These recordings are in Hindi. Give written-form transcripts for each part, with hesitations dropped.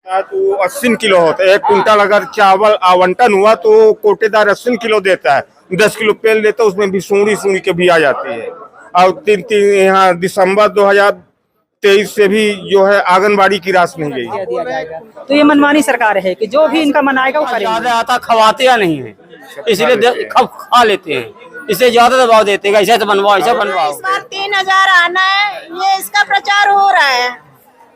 तो 80 किलो होता है। 1 कुंटल अगर चावल आवंटन हुआ तो कोटेदार 80 किलो देता है। 10 किलो तेल देता है, उसमें भी सूंडी के भी आ जाती है। और यहाँ दिसंबर 2023 से भी जो है आंगनबाड़ी की राशि नहीं गई। दिया जाएगा। तो ये मनमानी सरकार है कि जो भी इनका मन आएगा वो करेंगे। ज्यादा आता खवाते या नहीं है, इसलिए खा लेते हैं, इससे ज्यादा दबाव देते हैं, ऐसा बनवाओ ऐसा बनवाओ। इस बार 3000 आना है, ये इसका प्रचार हो रहा है।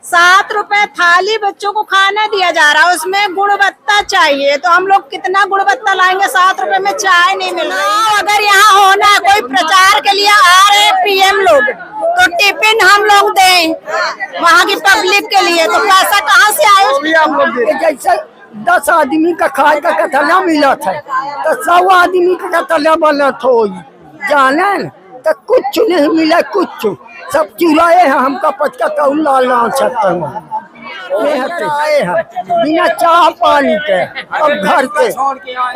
7 रुपए थाली बच्चों को खाना दिया जा रहा है, उसमें गुणवत्ता चाहिए। तो हम लोग कितना गुणवत्ता लाएंगे? 7 रुपए में चाय नहीं मिल रही। अगर यहाँ होना है, कोई प्रचार के लिए आ रहे पीएम लोग, तो टिफिन हम लोग दें वहाँ की पब्लिक के लिए, तो पैसा कहाँ से आए? जैसे 10 आदमी का खाए का कतला मिला था, तो 100 आदमी का कतला बना था, जाने तो कुछ नहीं मिला, कुछ सब चुराए हैं। हमका पचका कौन लाल सकते हैं बिना चाह पानी के। अब घर के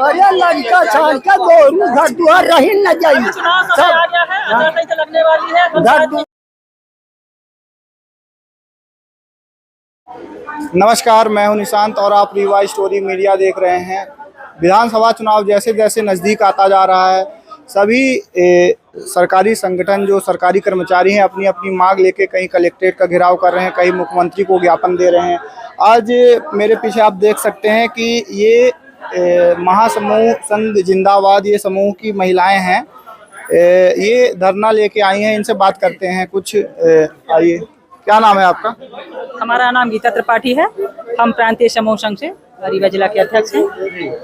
अरे लड़का छान के गोरू घर दुआर रही न जाइए सब घर। नमस्कार, मैं हूं निशांत और आप रीवा स्टोरी मीडिया देख रहे हैं। विधानसभा चुनाव जैसे जैसे नज़दीक आता जा रहा है, सभी सरकारी संगठन जो सरकारी कर्मचारी हैं अपनी अपनी मांग लेके कहीं कलेक्ट्रेट का घेराव कर रहे हैं, कहीं मुख्यमंत्री को ज्ञापन दे रहे हैं। आज मेरे पीछे आप देख सकते हैं कि ये महासमूह संघ जिंदाबाद, ये समूह की महिलाएं हैं, ये धरना लेके आई हैं। इनसे बात करते हैं कुछ। आइए, क्या नाम है आपका? हमारा नाम गीता त्रिपाठी है। हम प्रांतीय समूह संघ से रीवा जिला के अध्यक्ष हैं।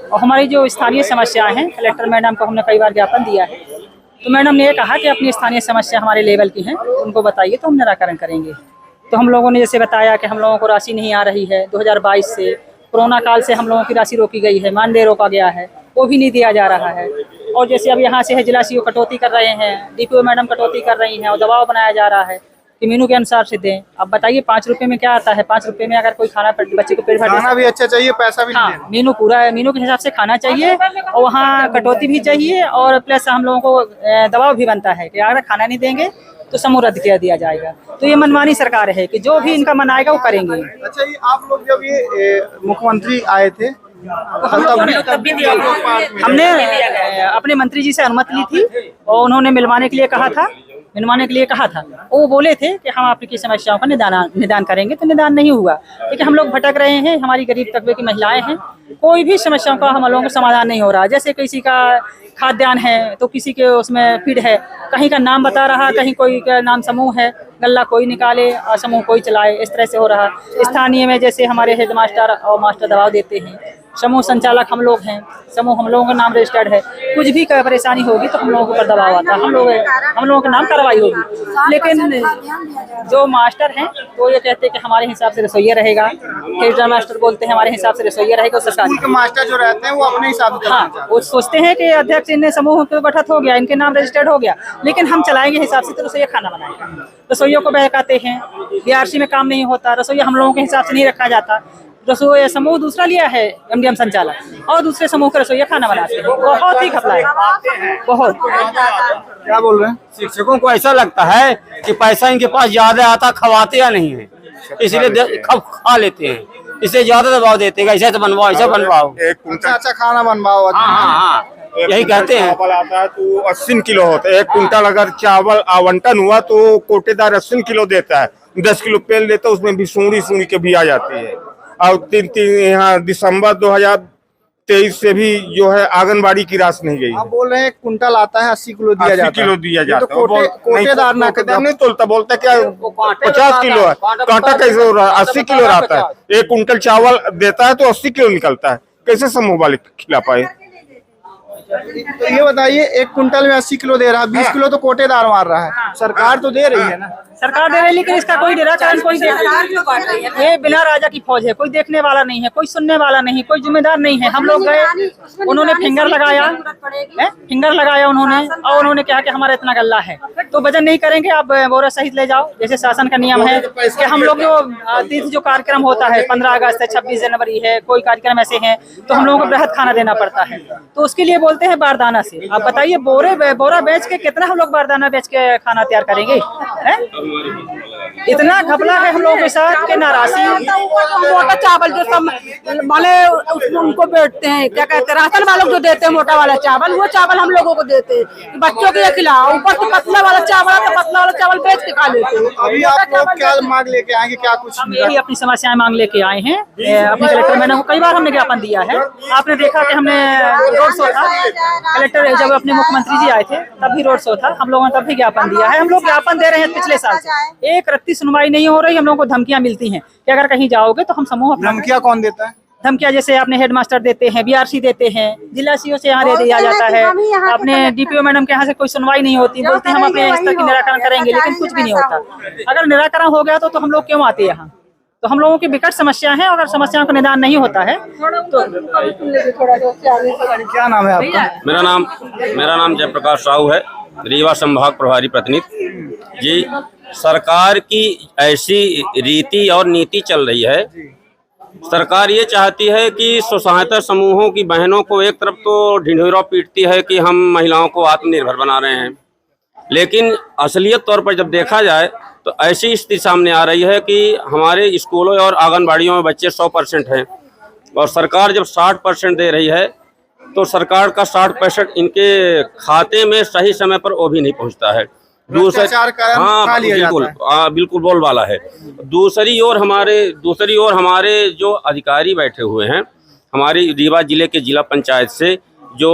और हमारी जो स्थानीय समस्याएं हैं, कलेक्टर मैडम को हमने कई बार ज्ञापन दिया है। तो मैडम ने ये कहा कि अपनी स्थानीय समस्या हमारे लेवल की हैं, उनको बताइए तो हम निराकरण करेंगे। तो हम लोगों ने जैसे बताया कि हम लोगों को राशि नहीं आ रही है। 2022 से कोरोना काल से हम लोगों की राशि रोकी गई है, मानदेय रोका गया है, वो भी नहीं दिया जा रहा है। और जैसे अब यहाँ से है जिला सीओ कटौती कर रहे हैं, डीपीओ मैडम कटौती कर रही हैं और दबाव बनाया जा रहा है कि मेनू के अनुसार से दें। अब बताइए 5 रुपए में क्या आता है? 5 रुपए में अगर कोई खाना बच्चे को पेट भर, खाना भी अच्छा चाहिए, पैसा भी नहीं। मेनू पूरा है, मेनू के हिसाब से खाना चाहिए और वहाँ कटौती भी चाहिए और प्लस हम लोगों को दबाव भी बनता है कि अगर खाना नहीं देंगे तो समूह रद्द कर दिया जाएगा। तो ये मनमानी सरकार है कि जो भी इनका मन आएगा वो करेंगे। अच्छा, ये आप लोग जब ये मुख्यमंत्री आए थे हमने अपने मंत्री जी से अनुमति ली थी और उन्होंने मिलवाने के लिए कहा था, वो बोले थे कि हम आपकी समस्याओं का निदान करेंगे। तो निदान नहीं हुआ, लेकिन हम लोग भटक रहे हैं। हमारी गरीब तबके की महिलाएं हैं, कोई भी समस्याओं का हम लोगों को समाधान नहीं हो रहा। जैसे किसी का खाद्यान्न है तो किसी के उसमें फीड है, कहीं का नाम बता रहा, कहीं कोई का नाम समूह है, गल्ला कोई निकाले और समूह कोई चलाए, इस तरह से हो रहा। स्थानीय में जैसे हमारे हेड मास्टर और मास्टर दबाव देते हैं, समूह संचालक हम लोग हैं, समूह हम लोगों का नाम रजिस्टर्ड है, कुछ भी परेशानी होगी तो हम लोगों के ऊपर दबाव आता है, हम लोगों के नाम कार्रवाई होगी। लेकिन जो मास्टर हैं तो ये कहते हैं कि हमारे हिसाब से रसोईया रहेगा, हेड मास्टर बोलते हैं हमारे हिसाब से रसोईया रहेगा। स्कूल के मास्टर जो रहते हैं वो अपने हिसाब से, हाँ, वो सोचते हैं कि अध्यक्ष इन्हें समूह पे गठित हो गया, इनके नाम रजिस्टर्ड हो गया, लेकिन हम चलाएंगे हिसाब से तो रसोईया खाना बनाएगा। रसोइयों को बहकाते हैं, बीआरसी में काम नहीं होता, रसोईया हम लोगों के हिसाब से नहीं रखा जाता। रसोई समूह दूसरा लिया है एमडीएम संचालक और दूसरे समूह के रसोईया खाना बनाते हैं। बहुत ही घपला है, बहुत। क्या बोल रहे हैं? शिक्षकों को ऐसा लगता है कि पैसा इनके पास ज्यादा आता खवाते या नहीं है, इसलिए खा लेते हैं, इससे ज्यादा दबाव देते हैं, ऐसा बनवाओ ऐसा बनवाओ, अच्छा खाना बनवाओ। हाँ, यही कहते हैं। चावल आता है तो 80 किलो होता है। 1 कुंटल अगर चावल आवंटन हुआ तो कोटेदार 80 किलो देता है। 10 किलो तेल देता है, उसमें भी सूंडी के भी आ जाती है। और यहाँ दिसंबर 2023 से भी जो है आंगनबाड़ी की राशि नहीं गई। आप बोल रहे हैं 1 कुंटल आता है 80 किलो दिया जाता है। 80 किलो दिया जाता है। कोटेदार नहीं तोलता, बोलता क्या 50 किलो है, कांटा कैसे हो रहा है? 80 किलो रहता है। 1 कुंटल चावल देता है तो 80 किलो निकलता है, कैसे समूह वाले खिला पाए? तो ये बताइए, 1 कुंटल में 80 किलो दे रहा है, 20 किलो तो कोटेदार मार रहा है। सरकार तो दे रही है ना, सरकार दे रही है, लेकिन इसका कोई निराकरण कोई ये बिना राजा की फौज है, कोई देखने वाला नहीं है, कोई सुनने वाला नहीं, कोई जिम्मेदार नहीं है। हम लोग गए, उन्होंने फिंगर लगाया उन्होंने, और उन्होंने कहा कि हमारा इतना गल्ला है तो वजन नहीं करेंगे, आप बोरा सहित ले जाओ। जैसे शासन का नियम है कि हम लोग जो कार्यक्रम होता है 15 अगस्त है, 26 जनवरी है, कोई कार्यक्रम ऐसे हैं तो हम लोगों को बृहद खाना देना पड़ता है, तो उसके लिए बोलते हैं बारदाना से। आप बताइए बोरा बेच के कितना हम लोग बारदाना बेच के खाना तैयार करेंगे? इतना घपला है हम लोगों के साथ कि नाराजी। मोटा चावल जो सब माने उनको बेचते हैं, क्या कहते हैं, राशन वालों को जो देते हैं मोटा वाला चावल, वो चावल हम लोगों को देते हैं। बच्चों के खिलाओ, ऊपर तो पतला वाला चावल, तो पतला वाला चावल बेच के खा लेते हैं। अभी आप लोग क्या मांग लेके आएंगे, क्या कुछ? हम यही अपनी समस्याएं मांग लेके आए हैं। अपने कलेक्टर मैडम को कई बार हमने ज्ञापन दिया है। आपने देखा कि हमने रोड शो था, कलेक्टर जब अपने मुख्यमंत्री जी आए थे तब भी रोड शो था, हम लोगों ने तब भी ज्ञापन दिया है। हम लोग ज्ञापन दे रहे हैं पिछले साल से, एक रत्ती सुनवाई नहीं हो रही। हम लोगों को धमकियां मिलती हैं कि अगर कहीं जाओगे तो हम समूह अपना। धमकियां कौन देता है? धमकियां जैसे आपने हेडमास्टर देते हैं, बीआरसी देते हैं, जिला सीओ से यहाँ दे दिया जाता है, अपने डीपीओ मैडम के यहाँ से कोई सुनवाई नहीं होती, बोलते हैं हम अपने स्तर की निराकरण करेंगे, लेकिन कुछ भी नहीं होता। अगर निराकरण हो गया तो हम लोग क्यों आते हैं यहाँ? तो हम लोगों की विकट समस्या है, अगर समस्याओं का निदान नहीं होता है तो। क्या नाम है आपका? मेरा नाम जयप्रकाश साहू है, रीवा संभाग प्रभारी प्रतिनिधि जी। सरकार की ऐसी रीति और नीति चल रही है। सरकार ये चाहती है कि स्वसहायता समूहों की बहनों को एक तरफ तो ढिंढोरा पीटती है कि हम महिलाओं को आत्मनिर्भर बना रहे हैं, लेकिन असलियत तौर पर जब देखा जाए तो ऐसी स्थिति सामने आ रही है कि हमारे स्कूलों और आंगनबाड़ियों में बच्चे 100% हैं और सरकार जब 60% दे रही है तो सरकार का 60% इनके खाते में सही समय पर वो भी नहीं पहुंचता है। हाँ बिल्कुल बोल वाला है। दूसरी ओर हमारे जो अधिकारी बैठे हुए हैं, हमारी रीवा जिले के जिला पंचायत से जो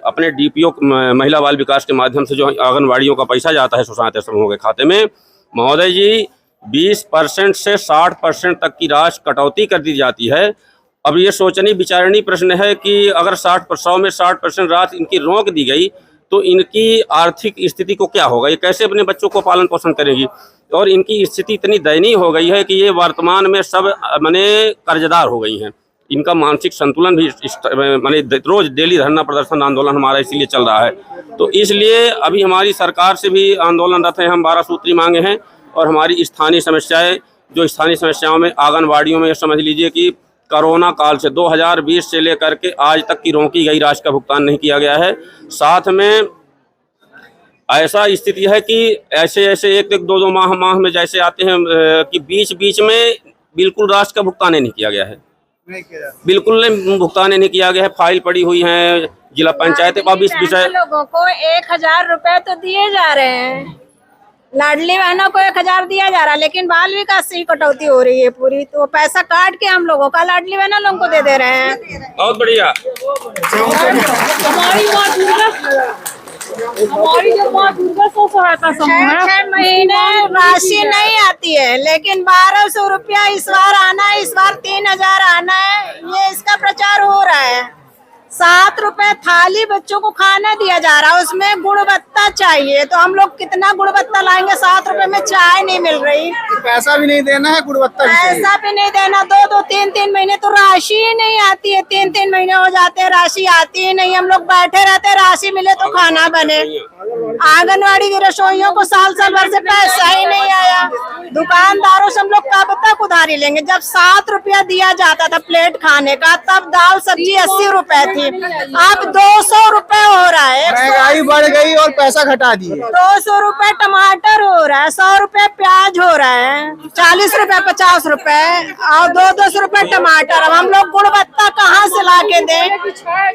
अपने डीपीओ महिला बाल विकास के माध्यम से जो आंगनबाड़ियों का पैसा जाता है स्वसहायता समूहों के खाते में, महोदय जी 20% से 60% तक की राशि कटौती कर दी जाती है। अब ये सोचनी विचारणी प्रश्न है कि अगर 100 में 60% राशि इनकी रोक दी गई तो इनकी आर्थिक स्थिति को क्या होगा, ये कैसे अपने बच्चों को पालन पोषण करेंगी। और इनकी स्थिति इतनी दयनीय हो गई है कि ये वर्तमान में सब माने कर्जदार हो गई हैं। इनका मानसिक संतुलन भी माने रोज डेली धरना प्रदर्शन आंदोलन हमारा इसीलिए चल रहा है। तो इसलिए अभी हमारी सरकार से भी आंदोलनरत हैं, हम 12 सूत्री मांगे हैं और हमारी स्थानीय समस्याओं में आंगनबाड़ियों में समझ लीजिए कि कोरोना काल से 2020 से लेकर के आज तक की रोकी गई राशि का भुगतान नहीं किया गया है। साथ में ऐसा स्थिति है कि ऐसे 1-2 माह में जैसे आते हैं कि बीच में बिल्कुल राशि का भुगतान नहीं किया गया है, बिल्कुल नहीं भुगतान नहीं किया गया है। फाइल पड़ी हुई है जिला पंचायत। अब इस विषय लोगों को 1000 रुपए तो दिए जा रहे हैं, लाडली बहनों को 1000 दिया जा रहा है, लेकिन बाल विकास से ही कटौती हो रही है पूरी। तो पैसा काट के हम लोगों का लाडली बहनों लोगों को दे रहे हैं। बहुत बढ़िया। हमारी जो माँ दुर्गा स्वसहायता समूह है, 6 महीने राशि नहीं आती है, लेकिन 1200 रुपया इस बार आना है, इस बार 3000 आना है। ये इसका प्रचार हो रहा है। 7 रुपए थाली बच्चों को खाना दिया जा रहा है, उसमें गुणवत्ता चाहिए। तो हम लोग कितना गुणवत्ता लाएंगे? 7 रुपए में चाय नहीं मिल रही, पैसा भी नहीं देना है, गुणवत्ता पैसा भी नहीं देना। 2-2, 3-3 महीने तो राशि ही नहीं आती है। 3-3 महीने हो जाते हैं, राशि आती ही नहीं। हम लोग बैठे रहते हैं, राशि मिले तो खाना बने। आंगनवाड़ी की रसोइयों को साल भर से पैसा ही नहीं आया। दुकानदारों से हम लोग कब तक उधारी लेंगे? जब 7 रुपया दिया जाता था प्लेट खाने का, तब दाल सब्जी 80 रुपए थी, अब 200 रुपए हो रहा है। महंगाई बढ़ गई और पैसा घटा दिए। 200 रुपए टमाटर हो रहा है, 100 रुपए प्याज हो रहा है, 40 रुपए 50 रुपए और 200 रुपए टमाटर। अब हम लोग गुणवत्ता कहाँ से ला के दें?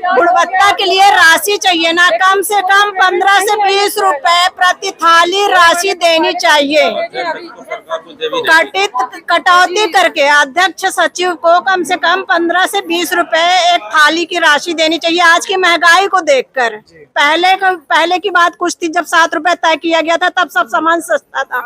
गुणवत्ता के लिए राशि चाहिए ना, कम से कम 15 से 20 रुपए प्रति थाली राशि देनी चाहिए। कटौती करके अध्यक्ष सचिव को कम से कम 15 से 20 रुपए एक थाली की राशि देनी चाहिए। आज की महंगाई को देखकर पहले की बात कुछ थी, जब 7 रुपए तय किया गया था तब सब सामान सस्ता था।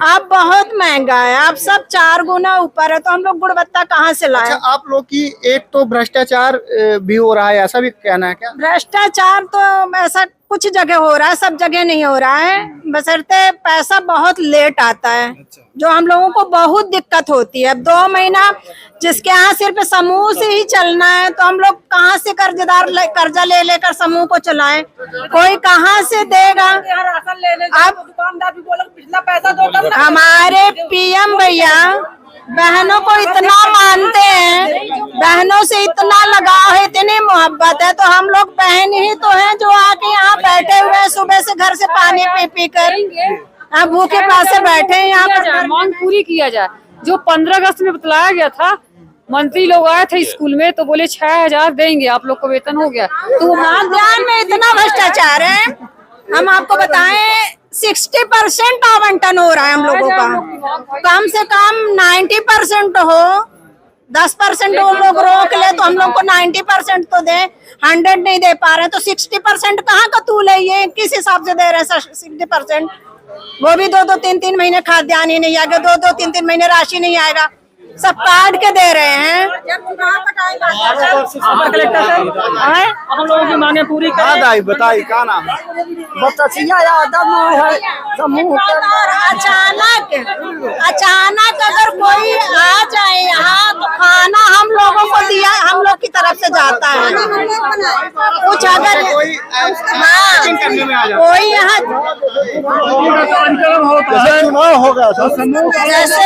अब बहुत महंगा है, अब सब 4 गुना ऊपर है। तो हम लोग गुणवत्ता कहाँ से लाएं? अच्छा, आप लोग की एक तो भ्रष्टाचार भी हो रहा है, ऐसा भी कहना है क्या? भ्रष्टाचार तो ऐसा कुछ जगह हो रहा है, सब जगह नहीं हो रहा है। बशर्ते पैसा बहुत लेट आता है, जो हम लोगों को बहुत दिक्कत होती है। अब 2 महीना जिसके यहाँ सिर्फ समूह से ही चलना है, तो हम लोग कहाँ से कर्जा ले लेकर समूह को चलाएं? कोई कहाँ से देगा? अब दुकानदार भी बोला पिछला पैसा दो। हमारे पीएम भैया बहनों को इतना मानते हैं, बहनों से इतना लगाव है, इतनी मोहब्बत है। तो हम लोग बहन ही तो हैं जो आके यहाँ बैठे हुए हैं सुबह से घर से पानी पी कर। आप भूखे प्यासे बैठे हैं यहाँ पर। मांग पूरी किया जाए। जो 15 अगस्त में बतलाया गया था, मंत्री लोग आए थे स्कूल में तो बोले 6000 देंगे आप लोग को वेतन हो गया। तो खाद्यान्न में इतना भ्रष्टाचार है, हम आपको बताएं 60% आवंटन हो रहा है हम लोगों का। कम से कम 90% हो, 10% वो लोग रोक ले तो हम लोग को 90% तो दे, 100 नहीं दे पा रहे तो 60% कहाँ का तूल है? ये किस हिसाब से दे रहे हैं 60%? वो भी 2-2, 3-3 महीने खाद्यान्न ही नहीं आएगा, 2-2, 3-3 महीने राशि नहीं आएगा, सब काट के दे रहे हैं। हम लोगों की मांगे पूरी करें। बताइए क्या नाम है? बतसिया यादव है समूह के। अचानक अगर कोई आ जाए यहाँ तो खाना हम लोगों को दिया, हम लोग की तरफ से जाता है। कुछ अगर कोई यहाँ चुनाव होगा, जैसे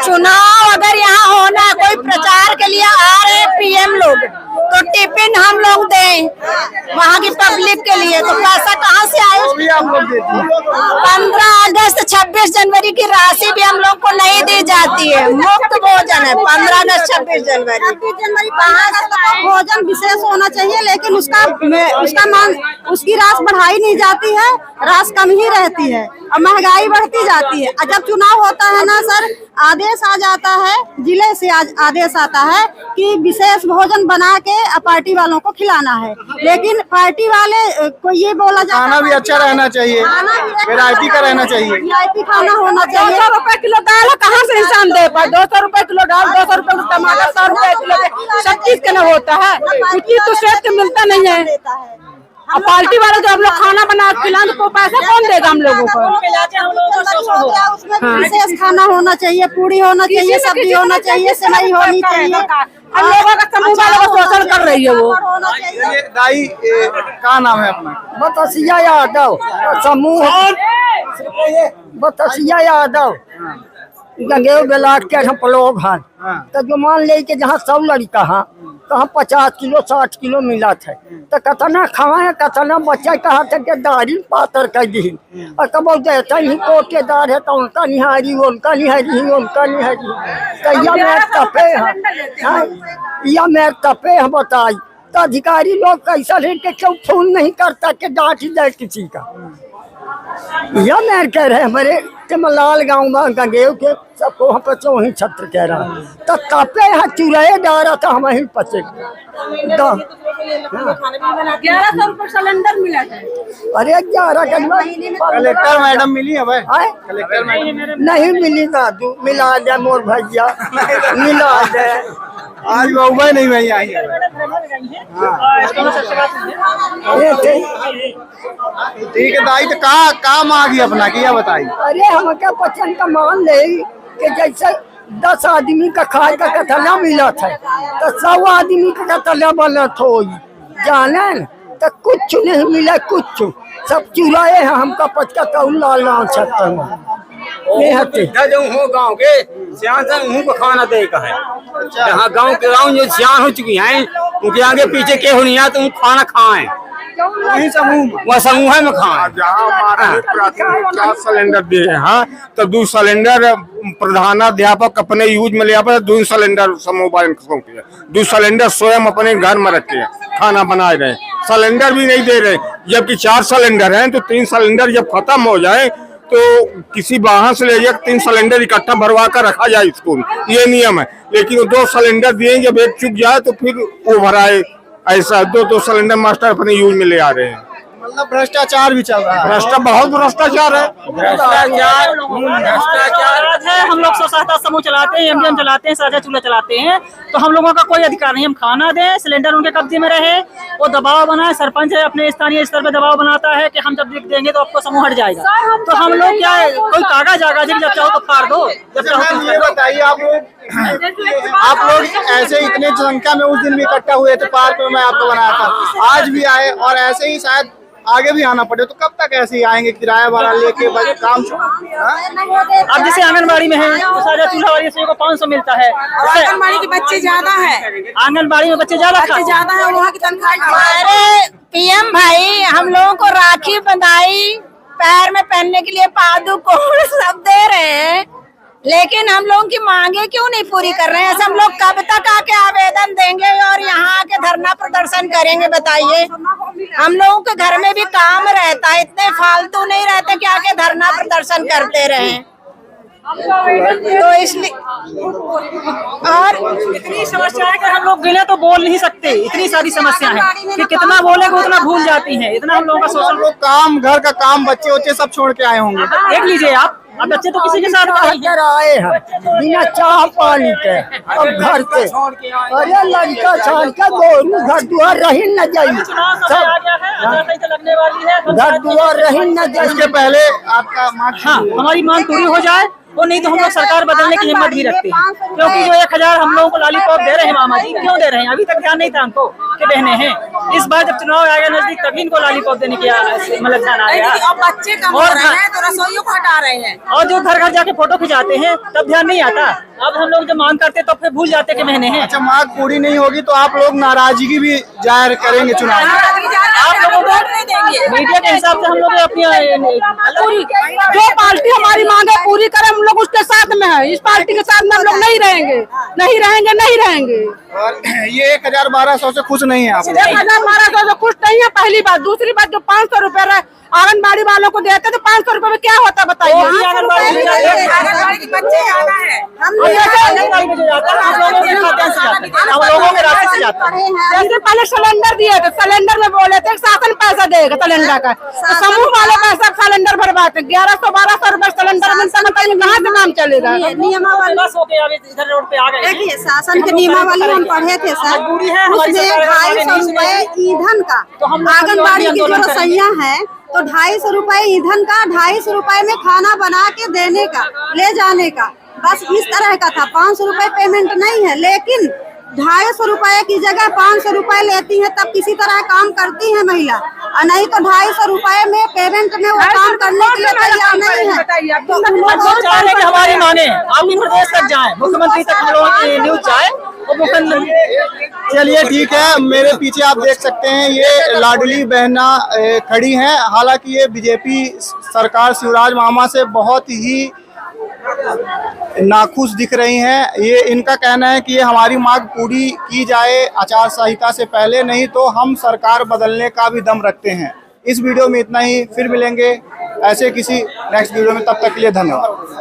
चुनाव अगर यहाँ होना, कोई प्रचार के लिए आ रहे हैं पीएम लोग, तो टिफिन हम लोग दें वहाँ की पब्लिक के लिए, तो पैसा कहाँ से आए? 15 अगस्त 26 जनवरी की राशि भी हम लोग को नहीं दी जाती है। मुफ्त भोजन है 15 अगस्त 26 जनवरी। भोजन विशेष होना चाहिए, लेकिन उसकी राशि बढ़ाई नहीं जाती है, राशि कम ही रहती है और महंगाई बढ़ती जाती है। और जब चुनाव होता है ना सर, आदेश आ जाता है, जिले से आदेश आता है कि विशेष भोजन बना के पार्टी वालों को खिलाना है, लेकिन पार्टी वाले को ये बोला जाता है खाना भी अच्छा रहना चाहिए, वैरायटी का रहना चाहिए, वीआईपी खाना होना चाहिए। 200 रुपए किलो दाल कहाँ से इंसान दे पाए? 200 रुपए किलो दाल, 200 रुपए टमाटर, 100 रुपए किलो, सब चीज के न होता है, कुछ चीज तो सेहत के मिलता नहीं है। अब पार्टी वाले जो हम लोग खाना बना खिलाने को पैसा कौन देगा हम लोगों को? विशेष खाना होना चाहिए, पूरी होना चाहिए, सब्जी होना चाहिए, सेवई होनी चाहिए। हम लोगों का समूह वालों को शोषण कर रही है वो। दाई क्या नाम है अपना? बतसिया यादव समूह। बतसिया यादव गंगेव बेलाट के हम लोग हैं। तो जो मान ले के जहाँ 100 लड़का है तो हम 50 किलो 60 किलो मिला थे, तो कतना खाए कतना बच्चा कहा था कि दाढ़ी पातर कर दी, और कब जैसा ही कोटेदार है तो उनका निहारी, उनका निहारी, उनका निहारी, तो यह मैं तपे हैं, यह मैं तपे हैं। बताई तो अधिकारी लोग कैसा है कि क्यों फोन नहीं करता कि डांट ही दे किसी का? यह मैं कह रहे हमारे मलाल गाँव में गंगेव के सबको हम पचो ही छत्र कह रहा है, तो तपे यहाँ चुराए डारा था हम ही पचे। 1100 रुपए सिलेंडर मिला है। अरे 11 कलेक्टर मैडम मिली है भाई? कलेक्टर मैडम नहीं मिली ना, तू मिला दे मोर भैया, मिला दे। आज वो नहीं भाई आई है। ठीक है दाई, तो का मांगी अपना किया बताई? अरे हम क्या पचन का मान ले कि जैसे 10 आदमी का खाए का कथला मिला था तो 100 आदमी का कथला बना थो जाने, तो कुछ नहीं मिला, कुछ सब चुराए हैं हमका 50 लाल लाल छत्तर में गाँव के सियान को खाना दे का है। जहाँ गाँव के जो सियान हो चुकी हैं उनके आगे पीछे के हो नहीं है, तो खाना खाएं वही समूह, वह समूह में खाएं। जहाँ हमारे प्राथमिक 4 सिलेंडर दिए हैं तो 2 सिलेंडर प्रधानाध्यापक अपने यूज में ले आता, 2 सिलेंडर समूह वाले 2 सिलेंडर स्वयं अपने घर में रखे हैं, खाना बना रहे हैं, सिलेंडर भी नहीं दे रहे। जबकि 4 सिलेंडर हैं तो 3 सिलेंडर जब खत्म हो जाए तो किसी वाहन से ले जाकर 3 सिलेंडर इकट्ठा भरवा कर रखा जाए स्कूल, ये नियम है। लेकिन 2 सिलेंडर दिए, जब एक चुक जाए तो फिर वो भराए, ऐसा 2 सिलेंडर मास्टर अपने यूज में ले आ रहे हैं। मतलब भ्रष्टाचार भी चल रहा है। बहुत भ्रष्टाचार है, भ्रष्टाचार है। हम लोग स्वसहायता समूह चलाते हैं, एमडीएम चलाते हैं, साझा चूल्हा चलाते हैं, तो हम लोगों का कोई अधिकार नहीं। हम खाना दें, सिलेंडर उनके कब्जे में रहे, वो दबाव बनाए, सरपंच अपने स्थानीय स्तर पे दबाव बनाता है कि हम जब देंगे तो आपको समूह हट जाएगा। तो हम लोग क्या है, कोई कागज आगा जब चाहो तो फाड़ दो, जब चाहो। ये बताइए आप लोग ऐसे इतने संख्या में उस दिन भी इकट्ठा हुए थे पार्क में, मैं आपको बनाया था, आज भी आए और ऐसे ही शायद आगे भी आना पड़े, तो कब तक ऐसे ही आएंगे किराया भाड़ा लेके काम? अब जैसे आंगनबाड़ी में है तो साझा चूल्हा वाली को 500 मिलता है, आंगनबाड़ी के बच्चे ज्यादा है, आंगनबाड़ी में बच्चे ज्यादा है, वहाँ की तनख्वाह। हमारे पीएम भाई हम लोगों को राखी बंधाई पैर में पहनने के लिए पादुकोण सब दे रहे हैं, लेकिन हम लोगों की मांगे क्यों नहीं पूरी कर रहे हैं? ऐसे हम लोग कब तक आके आवेदन देंगे और यहाँ आके धरना प्रदर्शन करेंगे बताइए? हम लोगों के घर में भी काम रहता है, इतने फालतू नहीं रहते कि आके धरना प्रदर्शन करते रहें। तो इसलिए और इतनी समस्या है कि हम लोग गिने तो बोल नहीं सकते, इतनी सारी समस्या है कि कितना बोलेंगे उतना भूल जाती हैं। इतना हम लोगों का शोषण। लोग काम, घर का काम, बच्चे उच्चे सब छोड़ के आए होंगे। देख लीजिए आप, अब बच्चे तो किसी के साथ घर आए हैं बिना चाह पानी के, अब घर के अरे लड़का छान के गोरू घर दुआर रही न जाइए, सब लगने वाली है, घर दुआर रही न जाइए। इसके पहले आपका मांग हाँ, हमारी मांग पूरी हो जाए और नहीं तो हम लोग सरकार बदलने की हिम्मत भी रखते हैं, क्योंकि जो 1000 हम लोगों को लॉलीपॉप दे रहे हैं मामा जी, क्यों दे रहे हैं? अभी तक ध्यान नहीं था हमको कि बहने हैं। इस बार जब चुनाव आएगा नजदीक तभी इनको लॉलीपॉप देने की मतलब ध्यान आएगा। बच्चे कम हो रहे हैं तो रसोइयों को हटा रहे हैं, और जो घर घर जाके फोटो खिंचाते हैं तब ध्यान नहीं आता। अब हम लोग जब मांग करते हैं तब फिर भूल जाते कि बहने हैं। अच्छा, मांग पूरी नहीं होगी तो आप लोग नाराजगी भी जाहिर करेंगे चुनाव में? आप लोगों को मीडिया के हिसाब से हम लोग अपनी पूरी जो पार्टी हमारी मांगे पूरी करे, हम लोग उसके साथ में है। इस पार्टी के साथ में हम लोग नहीं रहेंगे, नहीं रहेंगे, नहीं रहेंगे। और ये 1000-1200 से खुश नहीं है आप? 1000-1200 से खुश नहीं है, पहली बात। दूसरी बात, जो 500 रुपए आंगनबाड़ी वालों को देते तो 500 रुपए में क्या होता बताइए? आंगनबाड़ी के बच्चे ज्यादा है, जैसे पहले सिलेंडर दिए थे, सिलेंडर में बोले थे शासन पैसा देगा सिलेंडर का, तो समूह वाले पैसा सिलेंडर भरवाते 1100-1200 रुपए सिलेंडर मिलता, बताइए कहाँ से काम चलेगा? देखिए शासन के नियमावली हम पढ़े थे सर, उसमें 250 रुपए ईंधन का, आंगनबाड़ी की जो रसोइया है तो 250 रुपए ईंधन का, 250 रुपए में खाना बना के देने का, ले जाने का, बस इस तरह का था। 500 रुपए पेमेंट नहीं है, लेकिन 250 रुपए की जगह 500 रुपए लेती है, तब किसी तरह काम करती है महिला, और नहीं तो 250 रुपए में पेमेंट में वो काम करने के लिए तैयार नहीं है। तो चाह रहे कि हमारी मांगे आगे प्रदेश तक जाए, मुख्यमंत्री तक हम लोगों की न्यूज जाए और मुख्यमंत्री। चलिए ठीक है, मेरे पीछे आप देख सकते हैं ये लाडली बहना खड़ी हैं। हालांकि ये बीजेपी सरकार शिवराज मामा से बहुत ही नाखुश दिख रही हैं। ये इनका कहना है कि ये हमारी मांग पूरी की जाए आचार संहिता से पहले, नहीं तो हम सरकार बदलने का भी दम रखते हैं। इस वीडियो में इतना ही, फिर मिलेंगे ऐसे किसी नेक्स्ट वीडियो में, तब तक के लिए धन्यवाद।